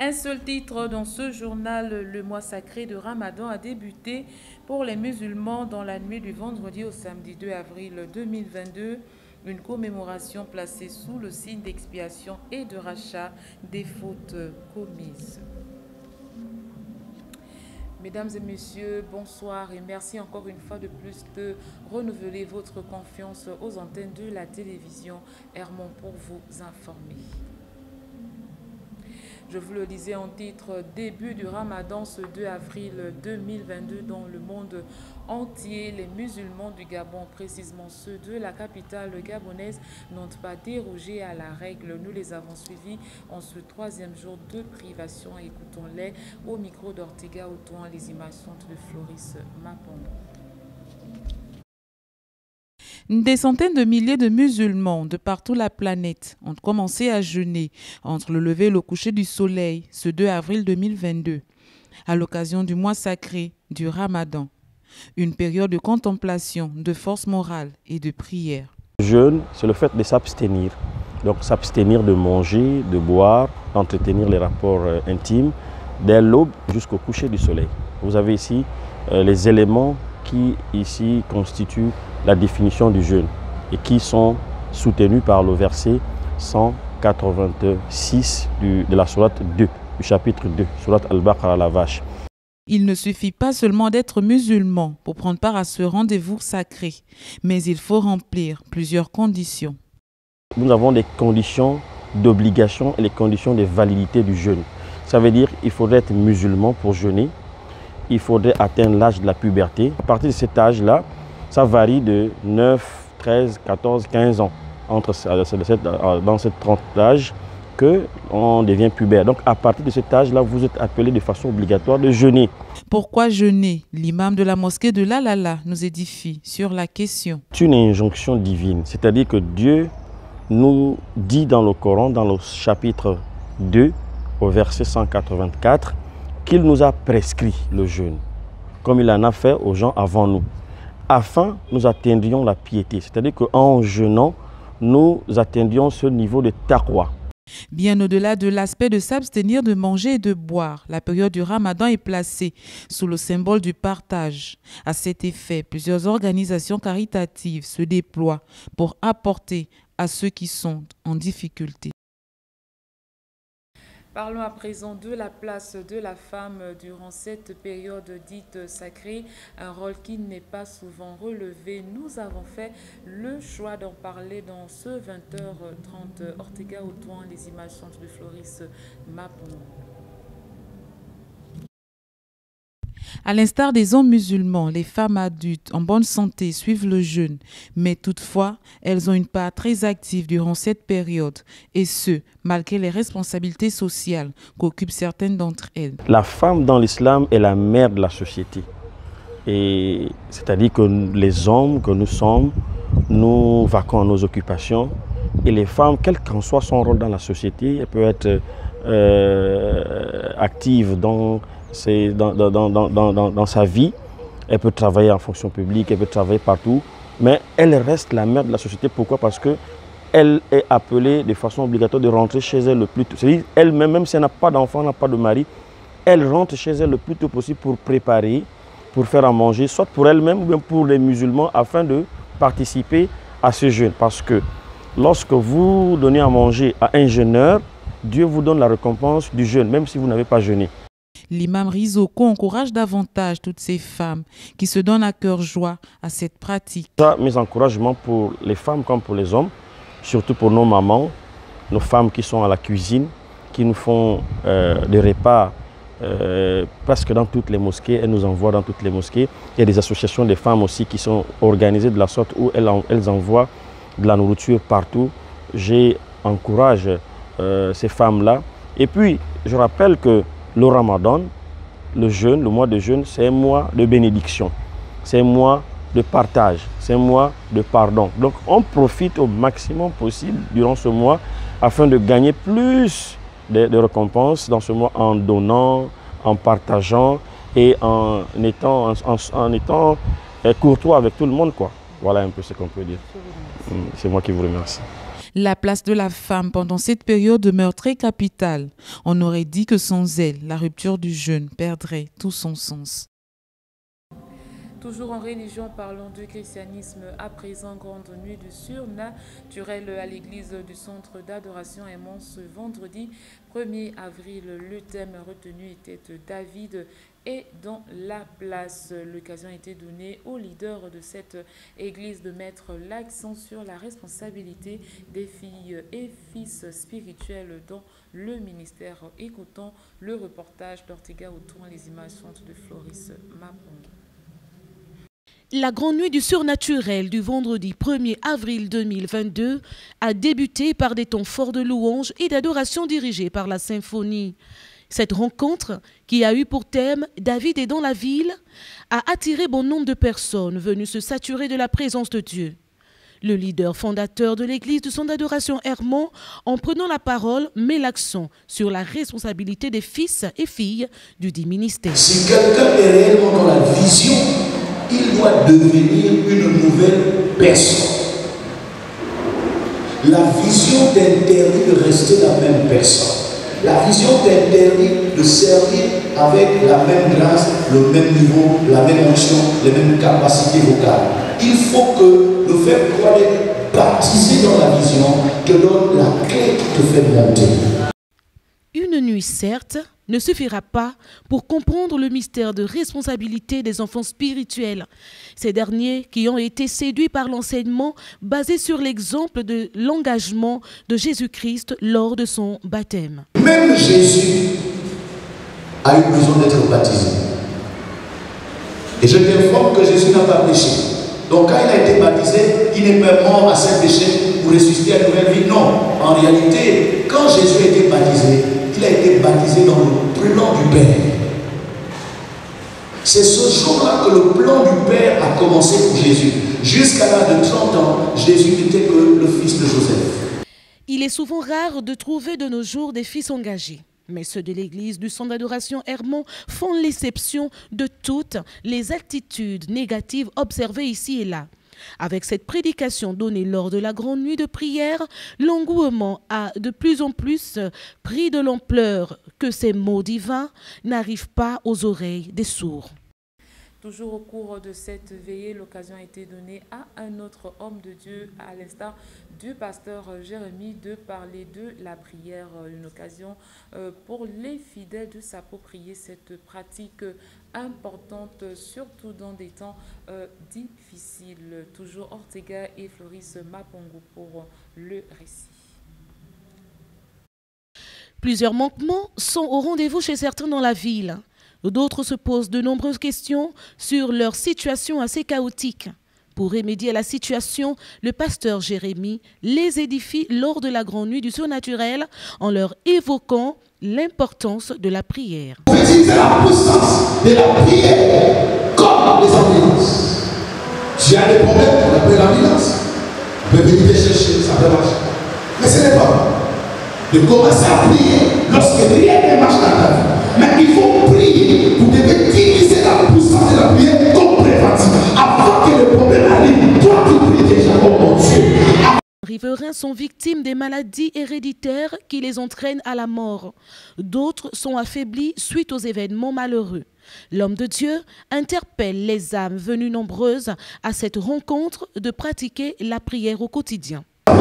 Un seul titre dans ce journal, le mois sacré de Ramadan a débuté pour les musulmans dans la nuit du vendredi au samedi 2 avril 2022. Une commémoration placée sous le signe d'expiation et de rachat des fautes commises. Mesdames et messieurs, bonsoir et merci encore une fois de plus de renouveler votre confiance aux antennes de la télévision Hermon pour vous informer. Je vous le disais en titre, début du Ramadan ce 2 avril 2022 dans le monde entier. Les musulmans du Gabon, précisément ceux de la capitale gabonaise, n'ont pas dérogé à la règle. Nous les avons suivis en ce troisième jour de privation. Écoutons-les au micro d'Ortega Otoan, les images sont de Floris Mapongo. Des centaines de milliers de musulmans de partout la planète ont commencé à jeûner entre le lever et le coucher du soleil ce 2 avril 2022, à l'occasion du mois sacré du Ramadan, une période de contemplation, de force morale et de prière. Le jeûne, c'est le fait de s'abstenir, donc s'abstenir de manger, de boire, d'entretenir les rapports intimes, dès l'aube jusqu'au coucher du soleil. Vous avez ici les éléments qui ici constituent la définition du jeûne et qui sont soutenus par le verset 186 de la sourate 2, du chapitre 2, sourate Al-Baqarah, la vache. Il ne suffit pas seulement d'être musulman pour prendre part à ce rendez-vous sacré, mais il faut remplir plusieurs conditions. Nous avons des conditions d'obligation et les conditions de validité du jeûne. Ça veut dire qu'il faudrait être musulman pour jeûner, il faudrait atteindre l'âge de la puberté. À partir de cet âge-là, ça varie de 9, 13, 14, 15 ans. Dans cette tranche d'âge qu'on devient pubère. Donc à partir de cet âge-là, vous êtes appelé de façon obligatoire de jeûner. Pourquoi jeûner? L'imam de la mosquée de Lalala nous édifie sur la question. C'est une injonction divine, c'est-à-dire que Dieu nous dit dans le Coran, dans le chapitre 2, au verset 184, qu'il nous a prescrit le jeûne, comme il en a fait aux gens avant nous, afin que nous atteindrions la piété. C'est-à-dire qu'en jeûnant, nous atteindrions ce niveau de taqwa. Bien au-delà de l'aspect de s'abstenir de manger et de boire, la période du Ramadan est placée sous le symbole du partage. À cet effet, plusieurs organisations caritatives se déploient pour apporter à ceux qui sont en difficulté. Parlons à présent de la place de la femme durant cette période dite sacrée, un rôle qui n'est pas souvent relevé. Nous avons fait le choix d'en parler dans ce 20h30. Ortega Otoan, les images sont de Floris Mapongo. À l'instar des hommes musulmans, les femmes adultes en bonne santé suivent le jeûne, mais toutefois, elles ont une part très active durant cette période, et ce, malgré les responsabilités sociales qu'occupent certaines d'entre elles. La femme dans l'islam est la mère de la société. C'est-à-dire que les hommes que nous sommes, nous vaquons à nos occupations, et les femmes, quel qu'en soit son rôle dans la société, elles peuvent être actives dans sa vie, elle peut travailler en fonction publique, elle peut travailler partout, mais elle reste la mère de la société. Pourquoi? Parce qu'elle est appelée de façon obligatoire de rentrer chez elle le plus tôt. C'est-à-dire elle-même, même si elle n'a pas d'enfant, n'a pas de mari, elle rentre chez elle le plus tôt possible pour préparer, pour faire à manger, soit pour elle-même ou bien pour les musulmans, afin de participer à ce jeûne. Parce que lorsque vous donnez à manger à un jeûneur, Dieu vous donne la récompense du jeûne, même si vous n'avez pas jeûné. L'imam Rizoko encourage davantage toutes ces femmes qui se donnent à cœur joie à cette pratique. Mes encouragements pour les femmes comme pour les hommes, surtout pour nos mamans, nos femmes qui sont à la cuisine, qui nous font des repas presque dans toutes les mosquées, elles nous envoient dans toutes les mosquées. Il y a des associations de femmes aussi qui sont organisées de la sorte où elles envoient de la nourriture partout. J'encourage ces femmes-là. Et puis, je rappelle que le Ramadan, le jeûne, le mois de jeûne, c'est un mois de bénédiction, c'est un mois de partage, c'est un mois de pardon. Donc on profite au maximum possible durant ce mois afin de gagner plus de récompenses dans ce mois en donnant, en partageant et en étant courtois avec tout le monde, quoi. Voilà un peu ce qu'on peut dire. C'est moi qui vous remercie. La place de la femme pendant cette période demeure très capitale. On aurait dit que sans elle, la rupture du jeûne perdrait tout son sens. Toujours en religion, parlons du christianisme à présent, grande nuit du surnaturel à l'église du centre d'adoration Aimant ce vendredi 1er avril. Le thème retenu était David est dans la place. L'occasion a été donnée aux leaders de cette église de mettre l'accent sur la responsabilité des filles et fils spirituels dans le ministère. Écoutons le reportage d'Ortega autour les images sont de Floris Mapongi. La grande nuit du surnaturel du vendredi 1er avril 2022 a débuté par des temps forts de louanges et d'adoration dirigés par la symphonie. Cette rencontre, qui a eu pour thème « David est dans la ville », a attiré bon nombre de personnes venues se saturer de la présence de Dieu. Le leader fondateur de l'église du centre d'adoration Hermon, en prenant la parole, met l'accent sur la responsabilité des fils et filles du dit ministère. Si quelqu'un est réellement dans la vision, il doit devenir une nouvelle personne. La vision t'interdit de rester la même personne. La vision t'interdit de servir avec la même grâce, le même niveau, la même onction, les mêmes capacités vocales. Il faut que le fait de être baptisé dans la vision te donne la clé qui te fait monter. Une nuit, certes, ne suffira pas pour comprendre le mystère de responsabilité des enfants spirituels. Ces derniers qui ont été séduits par l'enseignement basé sur l'exemple de l'engagement de Jésus-Christ lors de son baptême. Même Jésus a eu besoin d'être baptisé. Et je t'informe que Jésus n'a pas péché. Donc quand il a été baptisé, il n'est pas mort à ses péchés pour ressusciter à une nouvelle vie. Non, en réalité, quand Jésus a été baptisé, il a été baptisé dans le plan du Père. C'est ce jour-là que le plan du Père a commencé pour Jésus. Jusqu'à l'âge de 30 ans, Jésus n'était que le fils de Joseph. Il est souvent rare de trouver de nos jours des fils engagés. Mais ceux de l'église du centre d'adoration Hermon font l'exception de toutes les attitudes négatives observées ici et là. Avec cette prédication donnée lors de la grande nuit de prière, l'engouement a de plus en plus pris de l'ampleur que ces mots divins n'arrivent pas aux oreilles des sourds. Toujours au cours de cette veillée, l'occasion a été donnée à un autre homme de Dieu, à l'instar du pasteur Jérémie, de parler de la prière. Une occasion pour les fidèles de s'approprier cette pratique importante, surtout dans des temps difficiles. Toujours Ortega et Floris Mapongo pour le récit. Plusieurs manquements sont au rendez-vous chez certains dans la ville. D'autres se posent de nombreuses questions sur leur situation assez chaotique. Pour remédier à la situation, le pasteur Jérémie les édifie lors de la grande nuit du surnaturel en leur évoquant l'importance de la prière. C'est la puissance de la prière comme les ambulances. Tu as des problèmes, on appelle l'ambulance. On peut venir te chercher, ça peut marcher. Mais ce n'est pas de commencer à prier lorsque rien ne marche dans ta vie. Mais il faut prier pour devoir utiliser la puissance de la prière comme préventif. Avant que le problème arrive, toi tu pries déjà, oh mon Dieu. Riverains sont victimes des maladies héréditaires qui les entraînent à la mort. D'autres sont affaiblis suite aux événements malheureux. L'homme de Dieu interpelle les âmes venues nombreuses à cette rencontre de pratiquer la prière au quotidien. Quand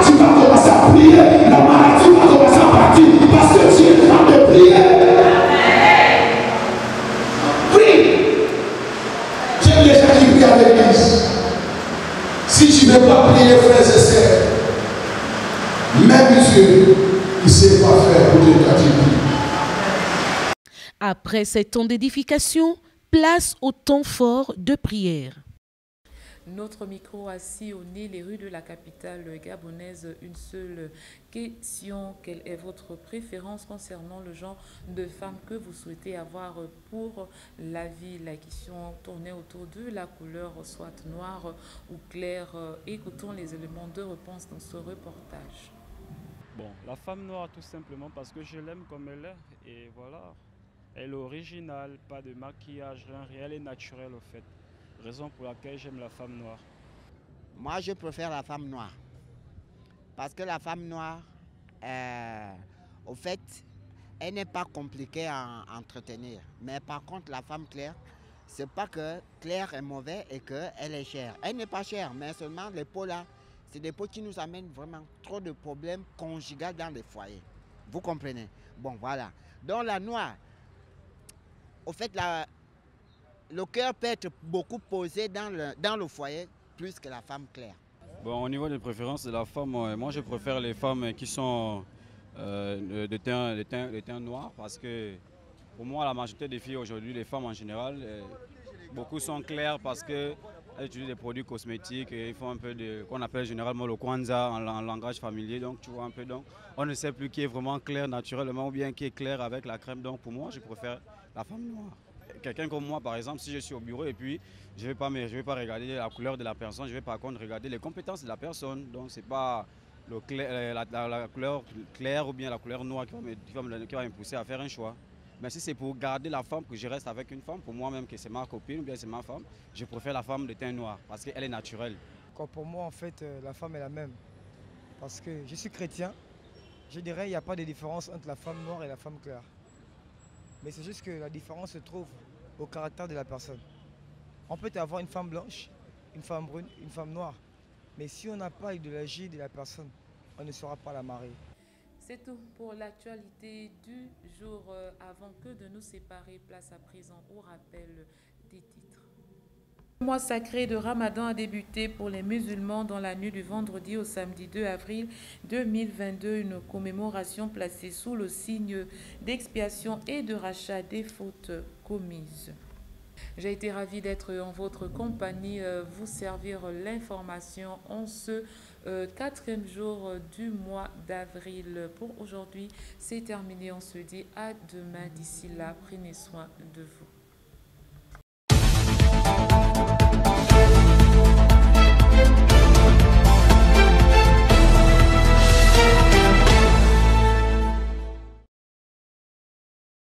tu vas commencer à prier, la maladie va commencer à partir parce que tu es en train de prier. Prie. J'aime les gens qui prient à l'église. Si tu ne veux pas prier, frères et sœurs, même Dieu, il sait quoi faire pour te gratifier. Après ces temps d'édification, place au temps fort de prière. Notre micro a sillonné les rues de la capitale gabonaise. Une seule question, quelle est votre préférence concernant le genre de femme que vous souhaitez avoir pour la vie? La question tournait autour de la couleur, soit noire ou claire. Écoutons les éléments de réponse dans ce reportage. Bon, la femme noire tout simplement parce que je l'aime comme elle est et voilà. Elle est originale, pas de maquillage, rien, elle est naturelle au fait. Raison pour laquelle j'aime la femme noire. Moi, je préfère la femme noire. Parce que la femme noire, au fait, elle n'est pas compliquée à entretenir. Mais par contre, la femme claire, c'est pas que Claire est mauvais et qu'elle est chère. Elle n'est pas chère, mais seulement les peaux là, c'est des peaux qui nous amènent vraiment trop de problèmes conjugaux dans les foyers. Vous comprenez? Bon, voilà. Donc la noire, au fait, le cœur peut être beaucoup posé dans le foyer plus que la femme claire. Bon, au niveau des préférences de la femme, moi je préfère les femmes qui sont de teint noir parce que pour moi la majorité des filles aujourd'hui, les femmes en général, beaucoup sont claires parce qu'elles utilisent des produits cosmétiques et ils font un peu de qu'on appelle généralement le kwanza en langage familier. Donc tu vois un peu, donc on ne sait plus qui est vraiment clair naturellement ou bien qui est clair avec la crème. Donc pour moi je préfère la femme noire. Quelqu'un comme moi, par exemple, si je suis au bureau et puis je ne vais pas regarder la couleur de la personne, je vais par contre regarder les compétences de la personne. Donc ce n'est pas la couleur claire ou bien la couleur noire qui va me pousser à faire un choix. Mais si c'est pour garder la femme, que je reste avec une femme, pour moi-même que c'est ma copine ou bien c'est ma femme, je préfère la femme de teint noir parce qu'elle est naturelle. Pour moi, en fait, la femme est la même. Parce que je suis chrétien, je dirais qu'il n'y a pas de différence entre la femme noire et la femme claire. Mais c'est juste que la différence se trouve au caractère de la personne. On peut avoir une femme blanche, une femme brune, une femme noire. Mais si on n'a pas l'idéologie de la personne, on ne saura pas la marier. C'est tout pour l'actualité du jour. Avant que de nous séparer, place à présent au rappel des titres. Le mois sacré de Ramadan a débuté pour les musulmans dans la nuit du vendredi au samedi 2 avril 2022, une commémoration placée sous le signe d'expiation et de rachat des fautes commises. J'ai été ravie d'être en votre compagnie, vous servir l'information en ce 4e jour du mois d'avril. Pour aujourd'hui, c'est terminé. On se dit à demain. D'ici là, prenez soin de vous.